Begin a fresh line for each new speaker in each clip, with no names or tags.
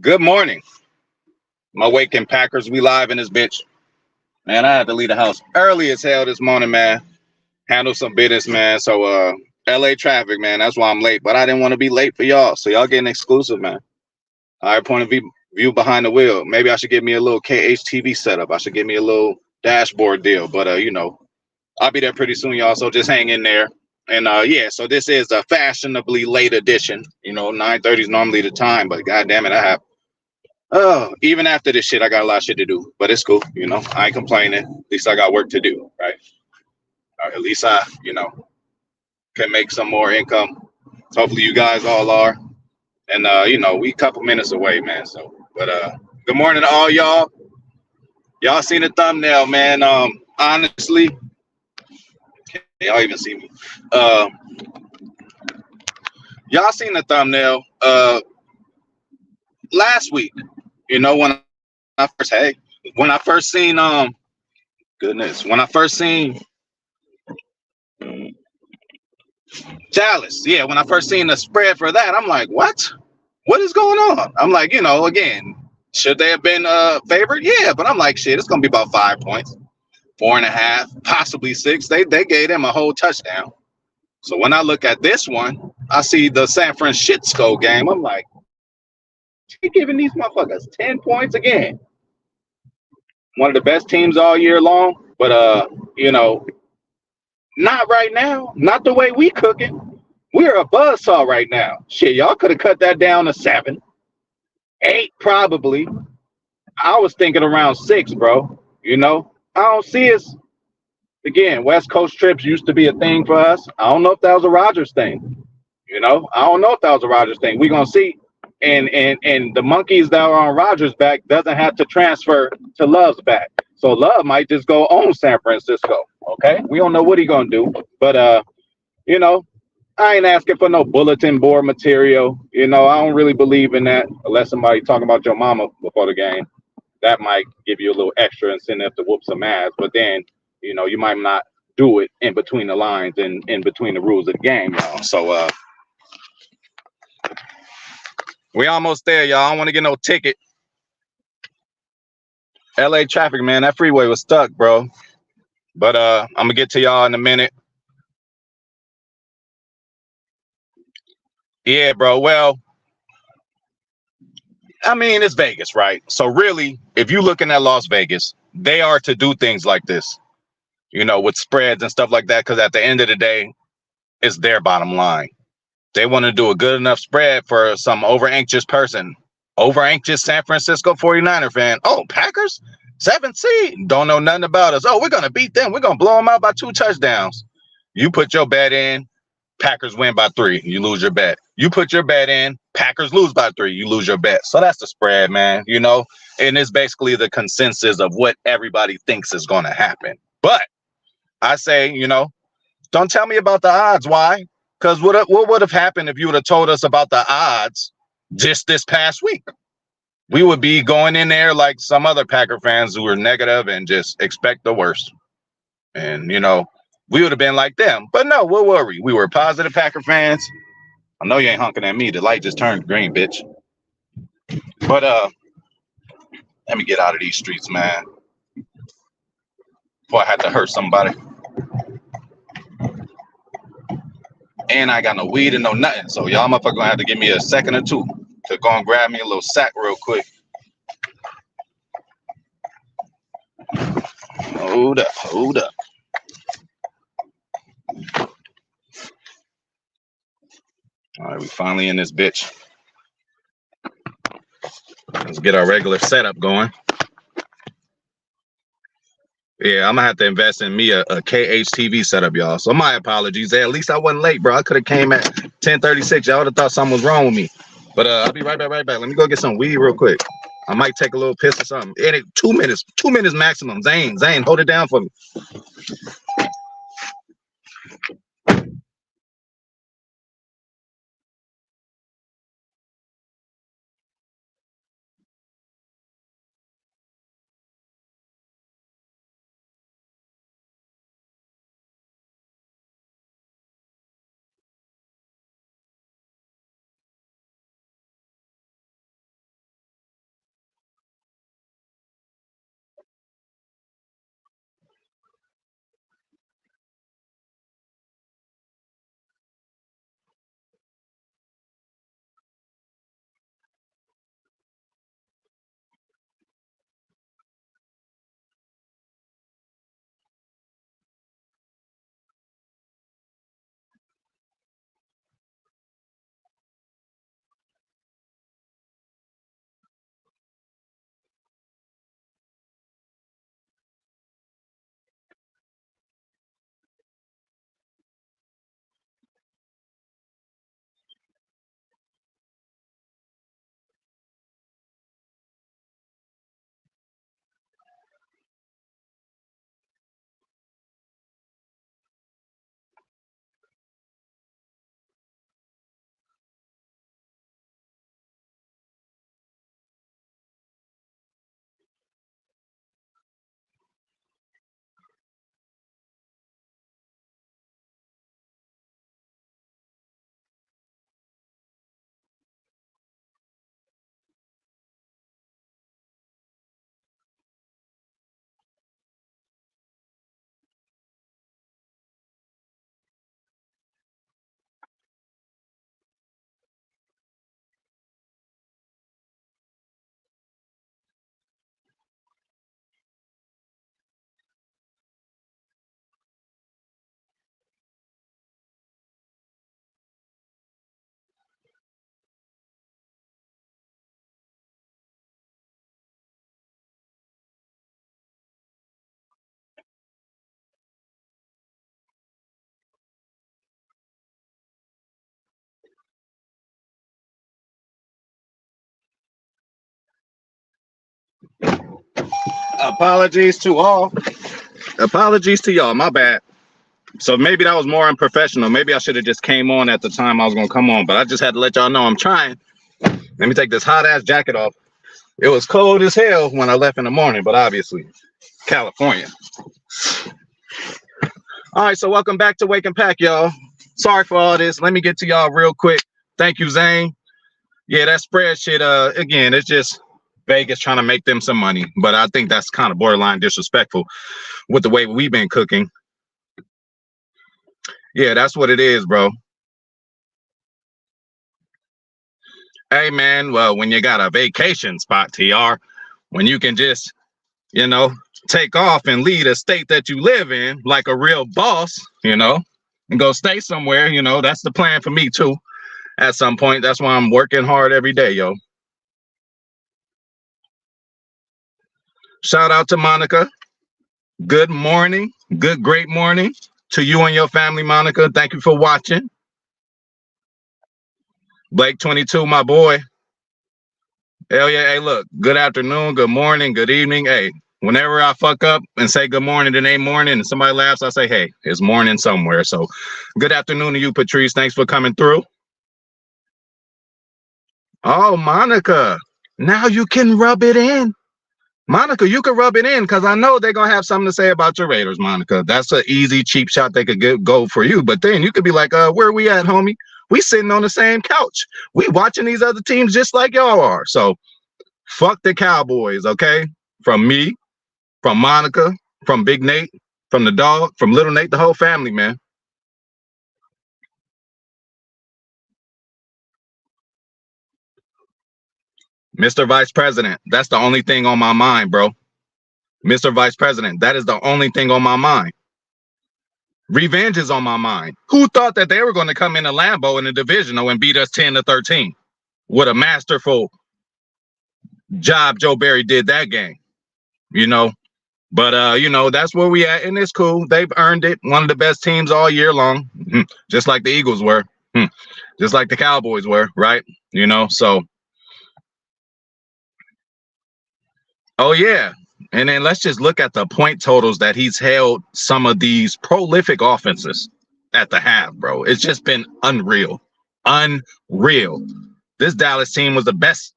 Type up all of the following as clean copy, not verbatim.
Good morning. My waking Packers. We live in this bitch. Man, I had to leave the house early as hell this morning, man. Handle some business, man. So LA traffic, man. That's why I'm late. But I didn't want to be late for y'all. So y'all getting exclusive, man. All right, point of view behind the wheel. Maybe I should get me a little KHTV setup. I should get me a little dashboard deal. But I'll be there pretty soon, y'all. So just hang in there. And yeah, so this is a fashionably late edition. 9:30 is normally the time, but god damn it, I have even after this shit, I got a lot of shit to do, but it's cool. I ain't complaining. At least I got work to do, right? Or at least I, can make some more income. Hopefully, you guys all are. And we a couple minutes away, man. So, but good morning to all y'all. Y'all seen the thumbnail, man. Honestly, y'all even see me. Y'all seen the thumbnail. Last week, when I first seen goodness, when I first seen Dallas, yeah, when I first seen the spread for that, I'm like, what? What is going on? I'm like, again, should they have been favored? Yeah, but I'm like, shit, it's gonna be about 5 points, 4.5, possibly 6. They gave them a whole touchdown. So when I look at this one, I see the San Francisco game. I'm like, they giving these motherfuckers 10 points again. One of the best teams all year long, but not right now. Not the way we cooking. We're a buzzsaw right now. Shit, y'all could have cut that down to 7, 8 probably. I was thinking around 6, bro. I don't see us again. West Coast trips used to be a thing for us. I don't know if that was a Rogers thing. I don't know if that was a Rogers thing. We're gonna see. And the monkeys that are on Rogers' back doesn't have to transfer to Love's back. So Love might just go own San Francisco. Okay, we don't know what he gonna do, but you know, I ain't asking for no bulletin board material. I don't really believe in that unless somebody talking about your mama before the game. That might give you a little extra incentive to whoop some ass. But then, you might not do it in between the lines and in between the rules of the game, y'all. So we almost there, y'all. I don't want to get no ticket. LA traffic, man. That freeway was stuck, bro. But I'm gonna get to y'all in a minute. Yeah, bro. Well, I mean, it's Vegas, right? So really, if you're looking at Las Vegas, they are to do things like this, with spreads and stuff like that, because at the end of the day, it's their bottom line. They want to do a good enough spread for some over anxious person. Over anxious San Francisco 49er fan. Oh, Packers? 7th seed. Don't know nothing about us. Oh, we're going to beat them. We're going to blow them out by 2 touchdowns. You put your bet in, Packers win by 3. You lose your bet. You put your bet in, Packers lose by 3. You lose your bet. So that's the spread, man. And it's basically the consensus of what everybody thinks is going to happen. But I say, don't tell me about the odds. Why? Because what would have happened if you would have told us about the odds just this past week? We would be going in there like some other Packer fans who were negative and just expect the worst. And, we would have been like them. But no, what were we? We were positive Packer fans. I know you ain't honking at me. The light just turned green, bitch. But let me get out of these streets, man. Before I had to hurt somebody. And I got no weed and no nothing. So y'all motherfuckers gonna have to give me a second or two to go and grab me a little sack real quick. Hold up. All right, we finally in this bitch. Let's get our regular setup going. Yeah, I'm gonna have to invest in me a KHTV setup, y'all. So my apologies. At least I wasn't late, bro. I could have came at 10:36. Y'all would have thought something was wrong with me. But I'll be right back. Let me go get some weed real quick. I might take a little piss or something. 2 minutes maximum. Zane, hold it down for me. Apologies to all. Apologies to y'all. My bad. So maybe that was more unprofessional. Maybe I should have just came on at the time I was gonna come on, but I just had to let y'all know I'm trying. Let me take this hot ass jacket off. It was cold as hell when I left in the morning, but obviously California. All right, so welcome back to Wake and Pack, y'all. Sorry for all this. Let me get to y'all real quick. Thank you, Zane. Yeah, that spread shit, again, it's just Vegas trying to make them some money, but I think that's kind of borderline disrespectful with the way we've been cooking. Yeah, that's what it is, bro. Hey, man, well, when you got a vacation spot, TR, when you can just, you know, take off and leave a state that you live in like a real boss, you know, and go stay somewhere, you know, that's the plan for me, too, at some point. That's why I'm working hard every day, yo. Shout out to Monica. Good morning. Good, great morning to you and your family, Monica. Thank you for watching. Blake 22, my boy. Hell yeah. Hey, look, good afternoon, good morning, good evening. Hey, whenever I fuck up and say good morning, it ain't morning, and somebody laughs, I say, hey, it's morning somewhere. So good afternoon to you, Patrice. Thanks for coming through. Oh, Monica, now you can rub it in. Monica, you can rub it in because I know they're going to have something to say about your Raiders, Monica. That's an easy, cheap shot they could go for you. But then you could be like, where are we at, homie? We sitting on the same couch. We watching these other teams just like y'all are. So fuck the Cowboys, okay? From me, from Monica, from Big Nate, from the dog, from Little Nate, the whole family, man. Mr. Vice President, that's the only thing on my mind, bro. Mr. Vice President, that is the only thing on my mind. Revenge is on my mind. Who thought that they were going to come into Lambeau in the divisional and beat us 10-13? What a masterful job Joe Barry did that game, you know. But, you know, that's where we at, and it's cool. They've earned it. One of the best teams all year long, just like the Eagles were, just like the Cowboys were, right? You know, so. Oh, yeah. And then let's just look at the point totals that he's held some of these prolific offenses at the half, bro. It's just been unreal. Unreal. This Dallas team was the best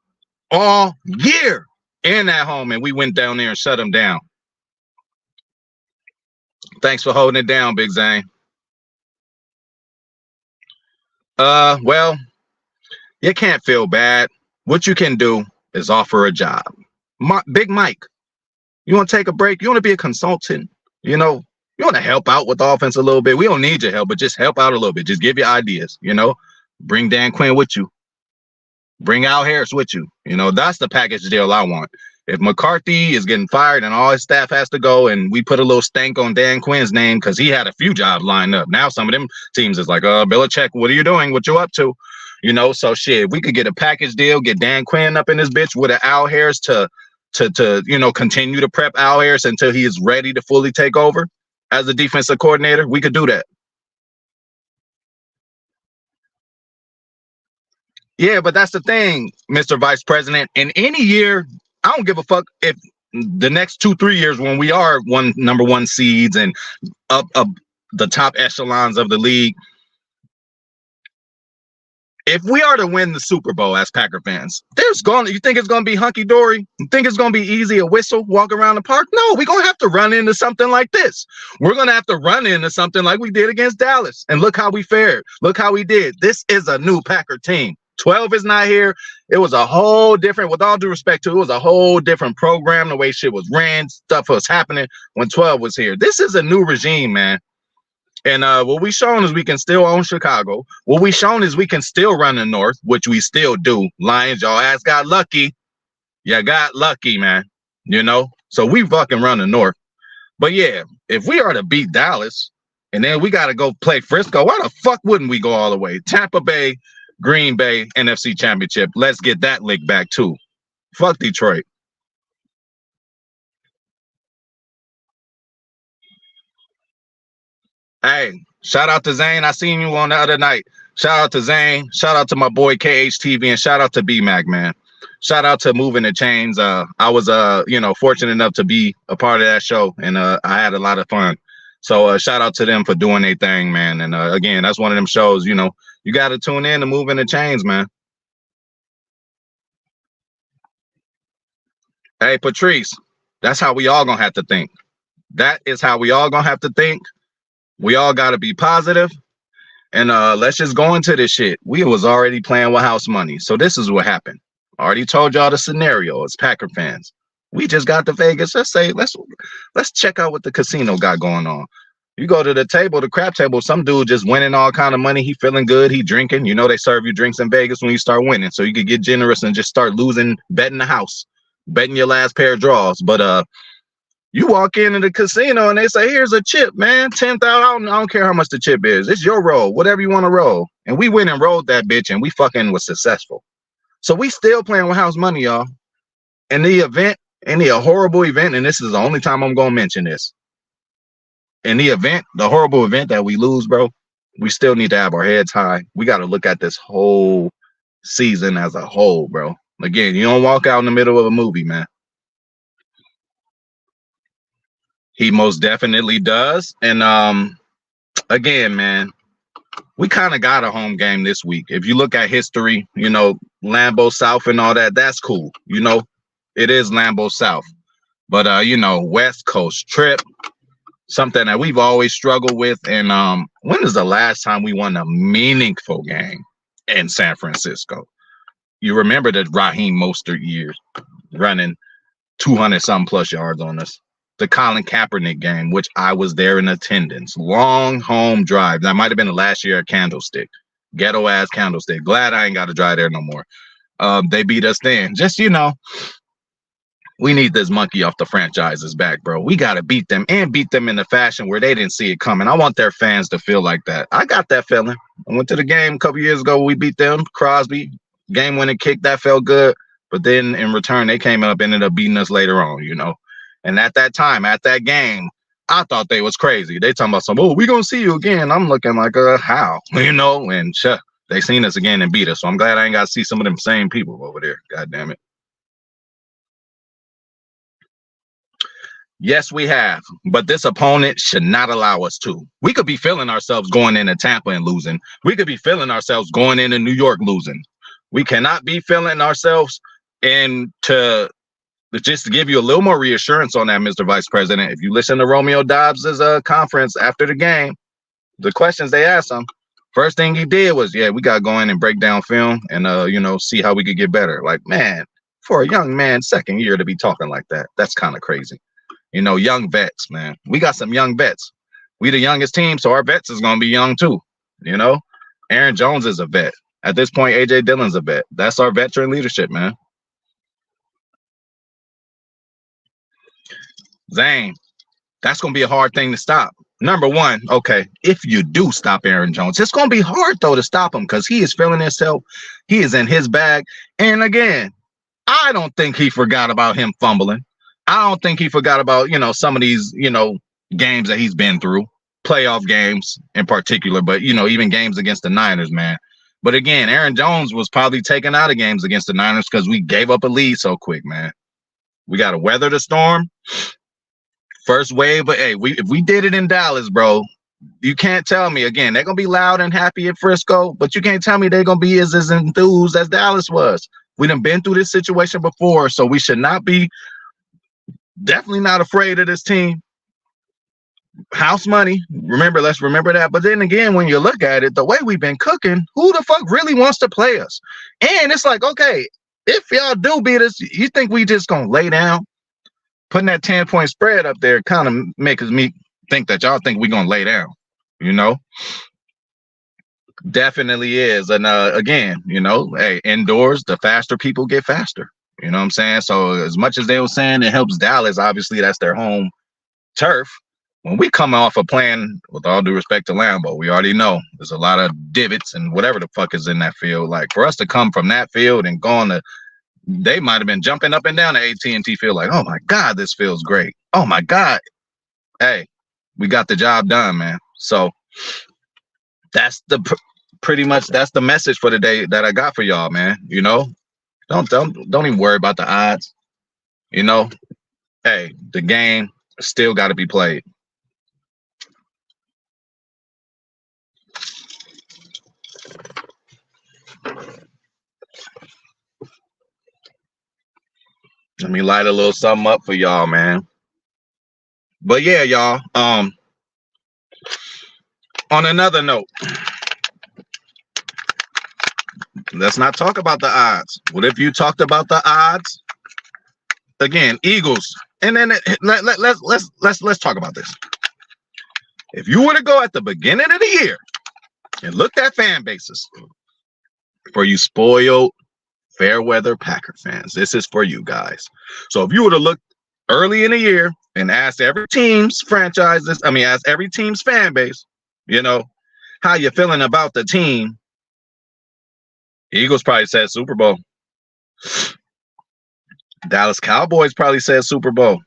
all year in at home, and we went down there and shut them down. Thanks for holding it down, Big Zane. Well, you can't feel bad. What you can do is offer a job. Big Mike, you want to take a break? You want to be a consultant? You know, you want to help out with the offense a little bit? We don't need your help, but just help out a little bit. Just give your ideas, you know? Bring Dan Quinn with you. Bring Al Harris with you. You know, that's the package deal I want. If McCarthy is getting fired and all his staff has to go and we put a little stank on Dan Quinn's name because he had a few jobs lined up. Now some of them teams is like, Belichick, what are you doing? What you up to? You know, so shit, we could get a package deal, get Dan Quinn up in this bitch with an Al Harris to you know, continue to prep Al Harris until he is ready to fully take over as a defensive coordinator. We could do that. Yeah, but that's the thing, Mr. Vice President. In any year, I don't give a fuck if the next 2-3 years when we are number one seeds and up the top echelons of the league, if we are to win the Super Bowl as Packer fans, you think it's going to be hunky-dory? You think it's going to be easy, a whistle, walk around the park? No, we're going to have to run into something like this. We're going to have to run into something like we did against Dallas. And look how we fared. Look how we did. This is a new Packer team. 12 is not here. It was a whole different, with all due respect to, it was a whole different program, the way shit was ran, stuff was happening when 12 was here. This is a new regime, man. And what we shown is we can still own Chicago. What we shown is we can still run the North, which we still do. Lions, y'all ass got lucky. You got lucky, man. You know? So we fucking run the North. But yeah, if we are to beat Dallas, and then we got to go play Frisco, why the fuck wouldn't we go all the way? Tampa Bay, Green Bay, NFC Championship. Let's get that lick back too. Fuck Detroit. Hey, shout out to Zane. I seen you on the other night. Shout out to Zane. Shout out to my boy KHTV, and shout out to BMAC, man. shout out to Moving the Chains. I was fortunate enough to be a part of that show, and I had a lot of fun. So shout out to them for doing their thing, man. And again, that's one of them shows. You know, you got to tune in to Moving the Chains, man. Hey, Patrice, that's how we all gonna have to think. That is how we all gonna have to think. We all gotta be positive. And let's just go into this shit. We was already playing with house money. So this is what happened. I already told y'all the scenario as Packer fans. We just got to Vegas. Let's check out what the casino got going on. You go to the table, the crap table, some dude just winning all kind of money. He feeling good. He drinking. You know they serve you drinks in Vegas when you start winning. So you could get generous and just start losing, betting the house, betting your last pair of draws. But you walk into the casino and they say, here's a chip, man. 10,000. I don't care how much the chip is. It's your roll, whatever you want to roll. And we went and rolled that bitch and we fucking was successful. So we still playing with house money, y'all. In the event, a horrible event, and this is the only time I'm going to mention this. In the event, the horrible event that we lose, bro, we still need to have our heads high. We got to look at this whole season as a whole, bro. Again, you don't walk out in the middle of a movie, man. He most definitely does. And again, man, we kind of got a home game this week. If you look at history, you know, Lambeau South and all that, that's cool. You know, it is Lambeau South. But, you know, West Coast trip, something that we've always struggled with. And when is the last time we won a meaningful game in San Francisco? You remember the Raheem Mostert years running 200-something plus yards on us. The Colin Kaepernick game, which I was there in attendance. Long home drive. That might have been the last year at Candlestick. Ghetto ass Candlestick. Glad I ain't got to drive there no more. They beat us then. Just, you know, we need this monkey off the franchise's back, bro. We got to beat them and beat them in the fashion where they didn't see it coming. I want their fans to feel like that. I got that feeling. I went to the game a couple years ago. We beat them. Crosby, game-winning kick. That felt good. But then in return, they came up, ended up beating us later on, you know. And at that time, at that game, I thought they was crazy. They talking about we gonna see you again. I'm looking like, how? You know, and they seen us again and beat us. So I'm glad I ain't got to see some of them same people over there. God damn it. Yes, we have. But this opponent should not allow us to. We could be feeling ourselves going into Tampa and losing. We could be feeling ourselves going into New York losing. We cannot be feeling ourselves into... Just to give you a little more reassurance on that, Mr. Vice President, if you listen to Romeo Dobbs's conference after the game, the questions they asked him, first thing he did was, we got to go in and break down film and, you know, see how we could get better. Like, man, for a young man, second year to be talking like that, that's kind of crazy. You know, young vets, man. We got some young vets. We the youngest team, so our vets is going to be young too. You know, Aaron Jones is a vet. At this point, A.J. Dillon's a vet. That's our veteran leadership, man. Zane, that's going to be a hard thing to stop. Number one, okay, if you do stop Aaron Jones, it's going to be hard, though, to stop him because he is feeling himself. He is in his bag. And again, I don't think he forgot about him fumbling. I don't think he forgot about, you know, some of these, you know, games that he's been through, playoff games in particular, but, you know, even games against the Niners, man. But again, Aaron Jones was probably taken out of games against the Niners because we gave up a lead so quick, man. We got to weather the storm. First wave, but hey, if we did it in Dallas, bro, you can't tell me again. They're gonna be loud and happy in Frisco, but you can't tell me they're gonna be as enthused as Dallas was. We done been through this situation before, so we should not be definitely not afraid of this team. House money, let's remember that. But then again, when you look at it, the way we've been cooking, who the fuck really wants to play us? And it's like, okay, if y'all do beat us, you think we just gonna lay down? Putting that 10-point spread up there kind of makes me think that y'all think we're going to lay down, you know? Definitely is. And again, you know, hey, indoors, the faster people get faster. You know what I'm saying? So as much as they were saying it helps Dallas, obviously that's their home turf. When we come off a plan, with all due respect to Lambeau, we already know there's a lot of divots and whatever the fuck is in that field. Like for us to come from that field and go on to... They might have been jumping up and down the AT&T field like, oh, my God, this feels great. Oh, my God. Hey, we got the job done, man. So that's pretty much that's the message for the day that I got for y'all, man. You know, Don't even worry about the odds. You know, hey, the game still got to be played. Let me light a little something up for y'all, man. But yeah, y'all. On another note, let's not talk about the odds. What if you talked about the odds? Again, Eagles. And then let's talk about this. If you were to go at the beginning of the year and look at fan bases for you spoiled fair weather Packer fans, this is for you guys. So if you were to look early in the year and ask every team's franchises, ask every team's fan base, how you feeling about the team? Eagles probably said Super Bowl. Dallas Cowboys probably said Super Bowl.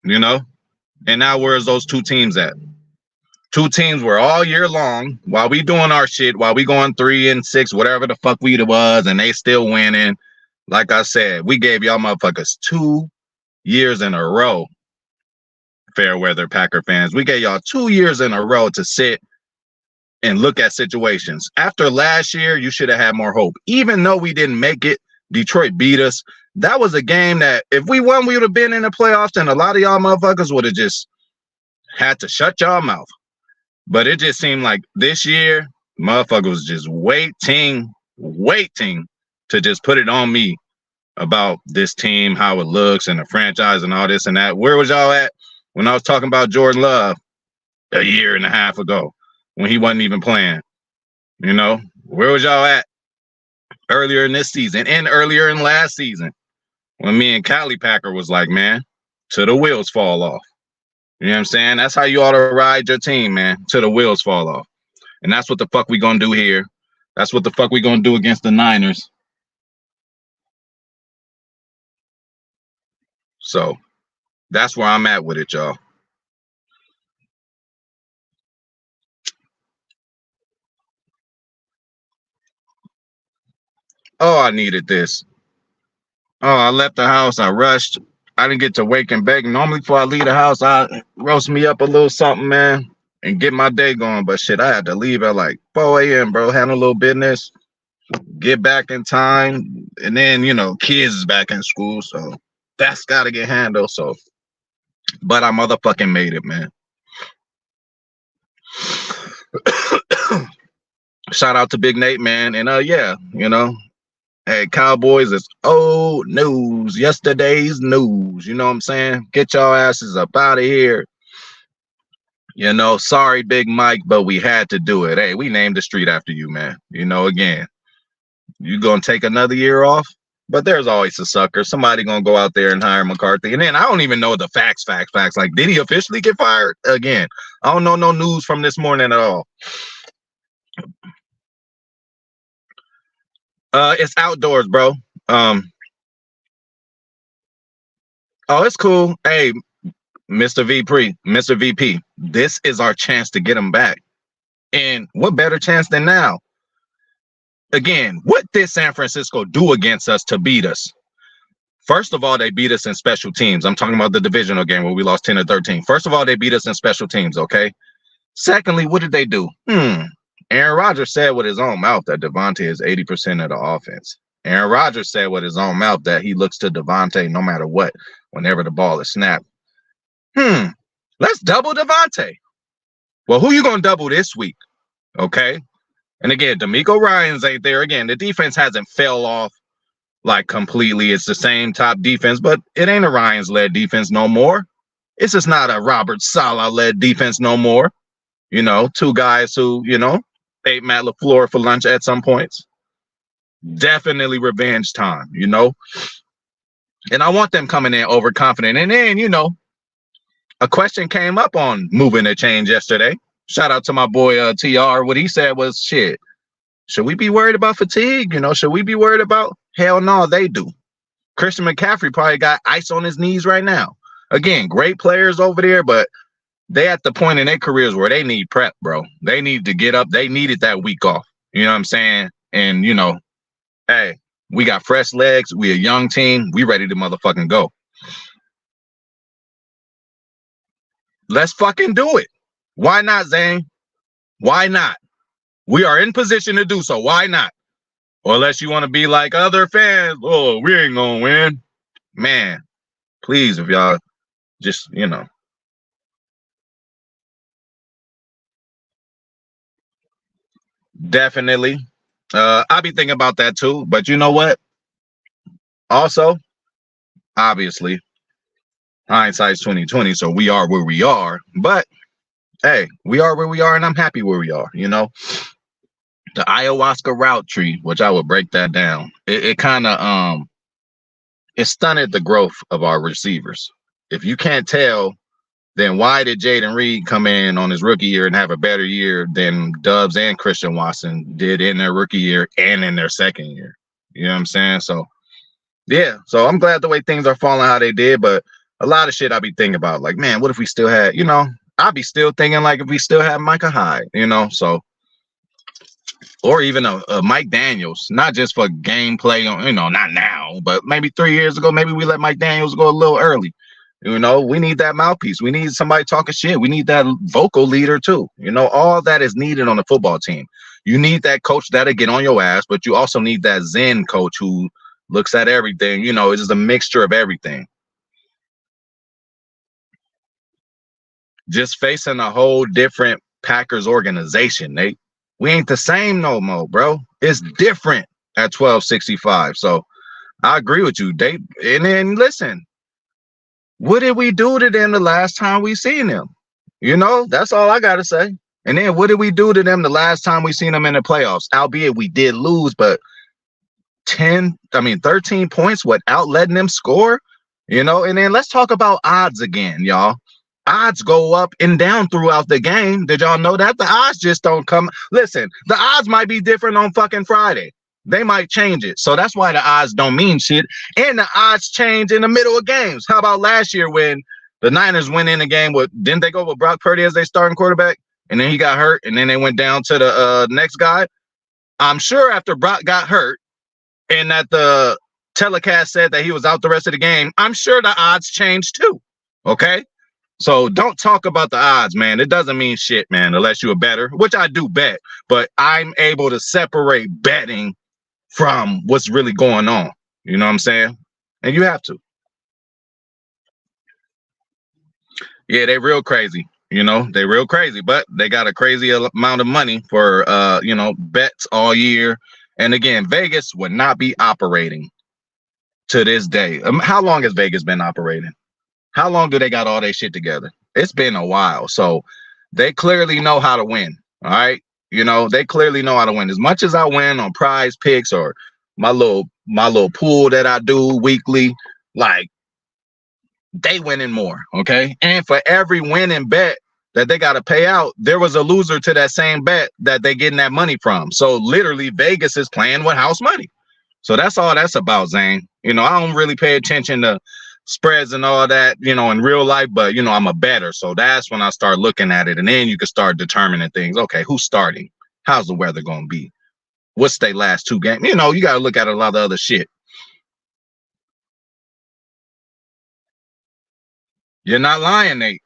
And now where's those two teams at? Two teams were all year long while we doing our shit, while we going 3-6, whatever the fuck we was, and they still winning. Like I said, we gave y'all motherfuckers 2 years in a row. Fair weather Packer fans, we gave y'all 2 years in a row to sit and look at situations. After last year, you should have had more hope. Even though we didn't make it, Detroit beat us. That was a game that if we won, we would have been in the playoffs, and a lot of y'all motherfuckers would have just had to shut y'all mouth. But it just seemed like this year, motherfuckers was just waiting to just put it on me about this team, how it looks, and the franchise and all this and that. Where was y'all at when I was talking about Jordan Love a year and a half ago when he wasn't even playing? Where was y'all at earlier in this season and earlier in last season when me and Cali Packer was like, man, till the wheels fall off. You know what I'm saying? That's how you ought to ride your team, man, till the wheels fall off. And that's what the fuck we gonna do here. That's what the fuck we gonna do against the Niners. So that's where I'm at with it, y'all. Oh, I needed this. Oh, I left the house. I rushed. I didn't get to wake and bake. Normally, before I leave the house, I roast me up a little something, man, and get my day going. But shit, I had to leave at like 4 a.m., bro. Had a little business. Get back in time. And then, kids is back in school. So that's got to get handled. So, but I motherfucking made it, man. Shout out to Big Nate, man. And yeah, hey, Cowboys is old news, yesterday's news. You know what I'm saying? Get y'all asses up out of here. Sorry, Big Mike, but we had to do it. Hey, we named the street after you, man. Again, you gonna take another year off, but there's always a sucker. Somebody gonna go out there and hire McCarthy. And then I don't even know the facts. Like, did he officially get fired? Again, I don't know no news from this morning at all. It's outdoors, bro. Oh, it's cool. Hey, Mr. VP, this is our chance to get him back. And what better chance than now? Again, what did San Francisco do against us to beat us? First of all, they beat us in special teams. I'm talking about the divisional game where we lost 10-13. First of all, they beat us in special teams, okay? Secondly, what did they do? Aaron Rodgers said with his own mouth that Devontae is 80% of the offense. Aaron Rodgers said with his own mouth that he looks to Devontae no matter what, whenever the ball is snapped. Let's double Devontae. Well, who you going to double this week? Okay. And again, DeMeco Ryans ain't there. Again, the defense hasn't fell off like completely. It's the same top defense, but it ain't a Ryans-led defense no more. It's just not a Robert Saleh-led defense no more. Two guys who, ate Matt LaFleur for lunch at some points. Definitely revenge time, And I want them coming in overconfident. And then, a question came up on Moving the Change yesterday. Shout out to my boy TR. What he said was, shit, should we be worried about fatigue? Should we be worried about? Hell no, they do. Christian McCaffrey probably got ice on his knees right now. Again, great players over there, but they at the point in their careers where they need prep, bro. They need to get up. They needed that week off. You know what I'm saying? And, hey, We got fresh legs. We a young team. We ready to motherfucking go. Let's fucking do it. Why not, Zane? Why not? We are in position to do so. Why not? Or unless you want to be like other fans, oh, we ain't gonna win. Man, please, if y'all just, definitely. I'll be thinking about that too. But you know what? Also, obviously, hindsight's 2020, so we are where we are. But hey, we are where we are, and I'm happy where we are. The ayahuasca route tree, which I would break that down. It kind of it stunted the growth of our receivers. If you can't tell, then why did Jaden Reed come in on his rookie year and have a better year than Dubs and Christian Watson did in their rookie year and in their second year? You know what I'm saying? So, yeah. So I'm glad the way things are falling how they did, but a lot of shit I be thinking about, like, man, what if we still had, I'll be still thinking like if we still had Micah Hyde, so, or even a Mike Daniels, not just for gameplay, not now, but maybe 3 years ago, maybe we let Mike Daniels go a little early. We need that mouthpiece. We need somebody talking shit. We need that vocal leader too. All that is needed on the football team. You need that coach that'll get on your ass, but you also need that Zen coach who looks at everything. It's just a mixture of everything. Just facing a whole different Packers organization, Nate. We ain't the same no more, bro. It's different at 1265. So I agree with you, Dave. And then listen, what did we do to them the last time we seen them? That's all I gotta say. And then what did we do to them the last time we seen them in the playoffs? Albeit we did lose, but 13 points without letting them score. And then let's talk about odds again, y'all. Odds go up and down throughout the game. Did y'all know that? The odds just don't come. Listen, the odds might be different on fucking Friday. They might change it. So that's why the odds don't mean shit. And the odds change in the middle of games. How about last year when the Niners went in the game didn't they go with Brock Purdy as their starting quarterback? And then he got hurt. And then they went down to the next guy. I'm sure after Brock got hurt and that the telecast said that he was out the rest of the game, I'm sure the odds changed too. Okay? So don't talk about the odds, man. It doesn't mean shit, man, unless you're a better, which I do bet. But I'm able to separate betting from what's really going on. You know what I'm saying? And you have to. Yeah, they real crazy. They real crazy, but they got a crazy amount of money for, bets all year. And again, Vegas would not be operating to this day. How long has Vegas been operating? How long do they got all their shit together? It's been a while. So they clearly know how to win. All right. They clearly know how to win. As much as I win on prize picks or my little pool that I do weekly, like they winning more. Okay. And for every winning bet that they got to pay out, there was a loser to that same bet that they getting that money from. So literally Vegas is playing with house money. So that's all that's about, Zane. I don't really pay attention to spreads and all that, in real life, but I'm a bettor. So that's when I start looking at it. And then you can start determining things. Okay, who's starting? How's the weather going to be? What's their last two games? You got to look at a lot of other shit. You're not lying, Nate.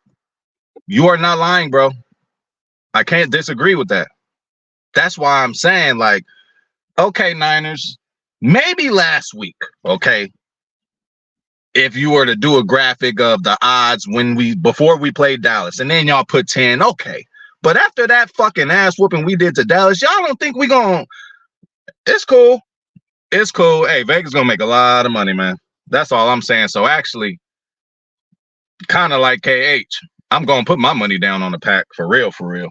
You are not lying, bro. I can't disagree with that. That's why I'm saying, like, okay, Niners, maybe last week, okay, if you were to do a graphic of the odds before we played Dallas, and then y'all put 10, okay. But after that fucking ass whooping we did to Dallas, y'all don't think we gonna? It's cool. It's cool. Hey, Vegas gonna make a lot of money, man. That's all I'm saying. So actually, kind of like KH, I'm gonna put my money down on the Pack for real, for real.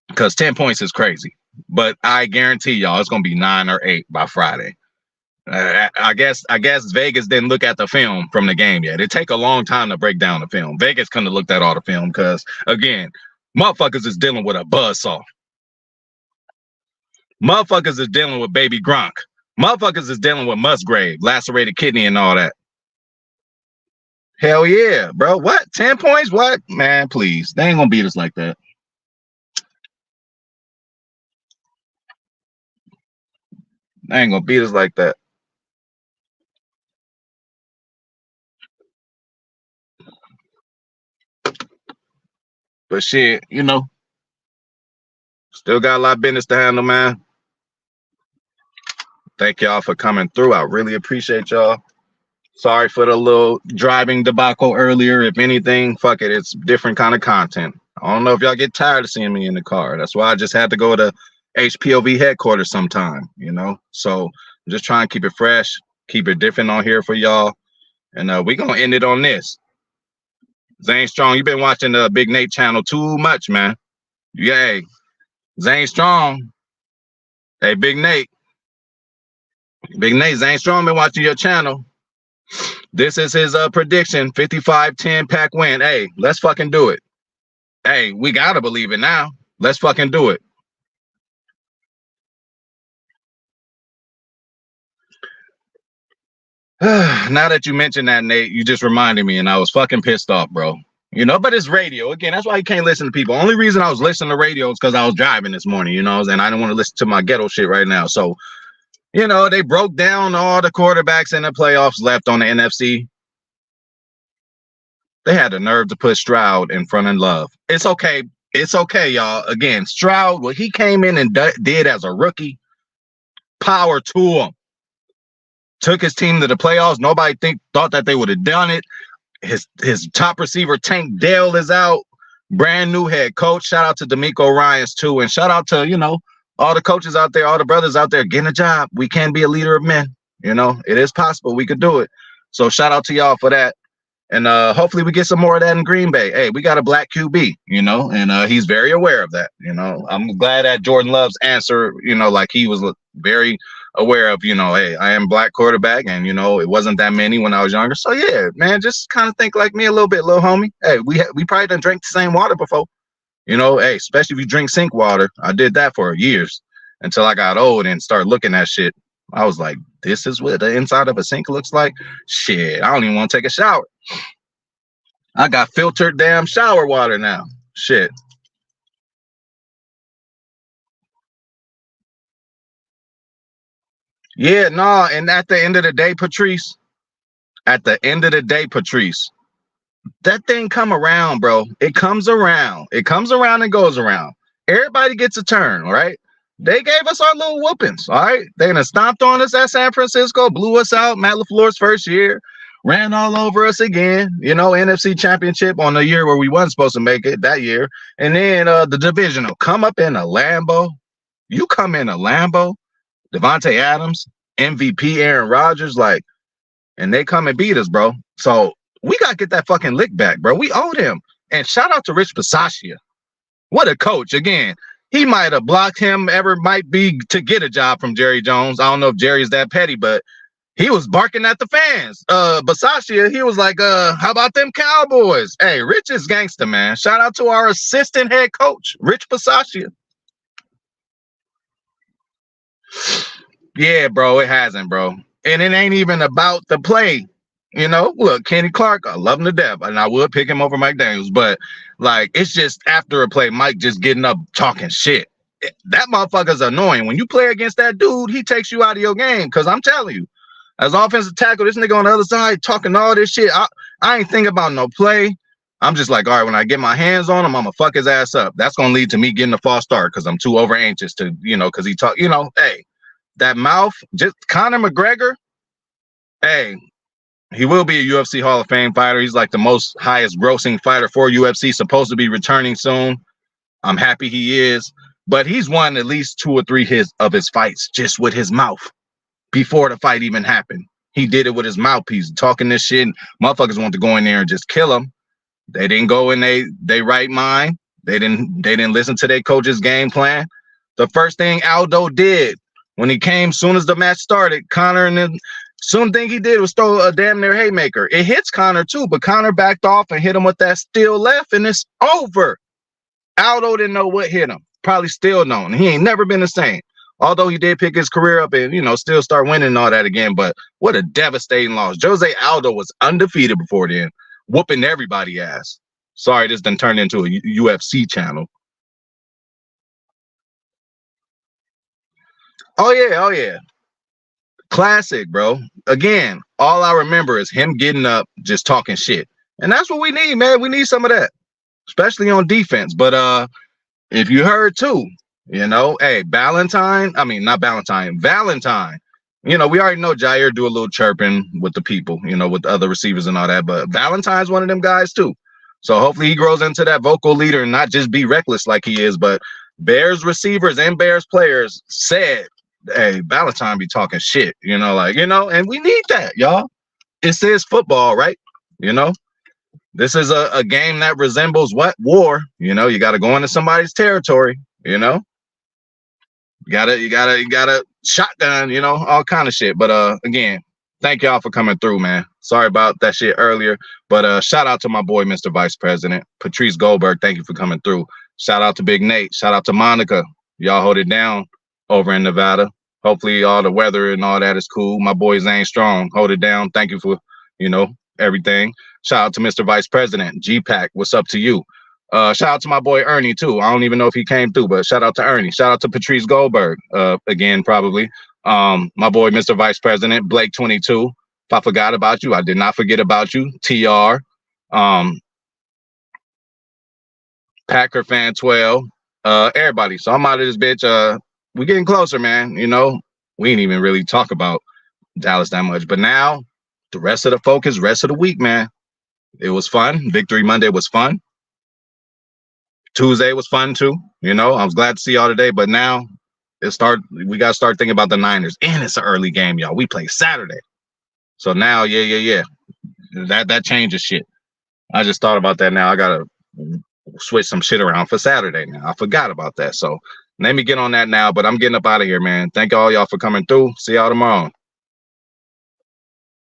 Because 10 points is crazy. But I guarantee y'all it's gonna be 9 or 8 by Friday. I guess Vegas didn't look at the film from the game yet. It take a long time to break down the film. Vegas couldn't have looked at all the film because, again, motherfuckers is dealing with a buzzsaw. Motherfuckers is dealing with baby Gronk. Motherfuckers is dealing with Musgrave, lacerated kidney and all that. Hell yeah, bro. What? 10 points? What? Man, please. They ain't gonna beat us like that. They ain't gonna beat us like that. But shit, still got a lot of business to handle, man. Thank y'all for coming through. I really appreciate y'all. Sorry for the little driving debacle earlier. If anything, fuck it. It's different kind of content. I don't know if y'all get tired of seeing me in the car. That's why I just had to go to HPOV headquarters sometime. So I'm just trying to keep it fresh, keep it different on here for y'all. And we gonna end it on this. Zane Strong, you've been watching the Big Nate channel too much, man. Yay. Zane Strong. Hey, Big Nate. Big Nate, Zane Strong been watching your channel. This is his prediction, 55-10 pack win. Hey, let's fucking do it. Hey, we gotta believe it now. Let's fucking do it. Now that you mentioned that, Nate, you just reminded me, and I was fucking pissed off, bro. But it's radio. Again, that's why you can't listen to people. Only reason I was listening to radio is because I was driving this morning, and I didn't want to listen to my ghetto shit right now. So, they broke down all the quarterbacks in the playoffs left on the NFC. They had the nerve to put Stroud in front of Love. It's okay. It's okay, y'all. Again, Stroud, what he came in and did as a rookie, power to him. Took his team to the playoffs. Nobody thought that they would have done it. His top receiver, Tank Dell, is out. Brand new head coach. Shout out to D'Amico Ryans, too. And shout out to, all the coaches out there, all the brothers out there getting a job. We can be a leader of men. It is possible. We could do it. So shout out to y'all for that. And hopefully we get some more of that in Green Bay. Hey, we got a black QB, and he's very aware of that. I'm glad that Jordan Love's answer, like he was very aware of, hey, I am black quarterback, and it wasn't that many when I was younger. So yeah, man, just kind of think like me a little bit, little homie. Hey, we probably done drank the same water before, hey, especially if you drink sink water. I did that for years until I got old and started looking at shit. I was like, this is what the inside of a sink looks like. Shit, I don't even want to take a shower. I got filtered damn shower water now. Shit. Yeah, no, and at the end of the day, Patrice, that thing come around, bro. It comes around. It comes around and goes around. Everybody gets a turn, right? They gave us our little whoopings, all right? They done stomped on us at San Francisco, blew us out, Matt LaFleur's first year, ran all over us again, NFC Championship on the year where we wasn't supposed to make it that year. And then the divisional, come up in a Lambo. You come in a Lambo, Devontae Adams, MVP Aaron Rodgers, and they come and beat us, bro. So we got to get that fucking lick back, bro. We owed him. And shout out to Rich Bisaccia. What a coach. Again, he might have blocked him might be to get a job from Jerry Jones. I don't know if Jerry's that petty, but he was barking at the fans. Bisaccia, he was like, how about them Cowboys? Hey, Rich is gangster, man. Shout out to our assistant head coach, Rich Bisaccia. Yeah, bro, it hasn't, bro. And it ain't even about the play. Look, Kenny Clark, I love him to death, and I would pick him over Mike Daniels, but it's just after a play, Mike just getting up talking shit. That motherfucker's annoying. When you play against that dude, he takes you out of your game. Because I'm telling you, as offensive tackle, this nigga on the other side talking all this shit. I ain't thinking about no play. I'm just like, all right, when I get my hands on him, I'm gonna fuck his ass up. That's gonna lead to me getting a false start because I'm too over anxious to, because he talk, hey, that mouth, just Conor McGregor, hey. He will be a UFC Hall of Fame fighter. He's like the most highest grossing fighter for UFC, supposed to be returning soon. I'm happy he is. But he's won at least 2 or 3 of his fights just with his mouth before the fight even happened. He did it with his mouthpiece, talking this shit. Motherfuckers want to go in there and just kill him. They didn't go in they right mind. They didn't listen to their coach's game plan. The first thing Aldo did when he came, soon as the match started, Conor and then soon thing he did was throw a damn near haymaker. It hits Conor too, but Conor backed off and hit him with that steel left, and it's over. Aldo didn't know what hit him. Probably still known. He ain't never been the same. Although he did pick his career up and, still start winning and all that again. But what a devastating loss. Jose Aldo was undefeated before then, whooping everybody ass. Sorry, this done turned into a UFC channel. Oh, yeah. Classic, bro. Again, all I remember is him getting up, just talking shit. And that's what we need, man. We need some of that, especially on defense. But if you heard too, hey, Valentine. We already know Jair do a little chirping with the people, with the other receivers and all that. But Valentine's one of them guys too. So hopefully he grows into that vocal leader and not just be reckless like he is. But Bears receivers and Bears players said, hey, Valentine be talking shit, and we need that, y'all. It says football, right? This is a game that resembles what? War. You got to go into somebody's territory, you gotta shotgun, all kind of shit. But again, thank y'all for coming through, man. Sorry about that shit earlier. But shout out to my boy, Mr. Vice President. Patrice Goldberg, thank you for coming through. Shout out to Big Nate. Shout out to Monica. Y'all hold it down over in Nevada. Hopefully all the weather and all that is cool. My boy Zane Strong, hold it down. Thank you for, everything. Shout out to Mr. Vice President. G-Pack, what's up to you? Shout out to my boy Ernie too. I don't even know if he came through, but shout out to Ernie. Shout out to Patrice Goldberg. Again, probably. My boy, Mr. Vice President, Blake 22. If I forgot about you, I did not forget about you. TR. Packer fan 12. Everybody. So I'm out of this bitch. We getting closer, man. We ain't even really talk about Dallas that much. But now, the rest of the focus, rest of the week, man. It was fun. Victory Monday was fun. Tuesday was fun too. I was glad to see y'all today. But now we got to start thinking about the Niners. And it's an early game, y'all. We play Saturday. So now, yeah. That changes shit. I just thought about that now. I got to switch some shit around for Saturday now. I forgot about that. So let me get on that now. But I'm getting up out of here, man. Thank all y'all for coming through. See y'all tomorrow.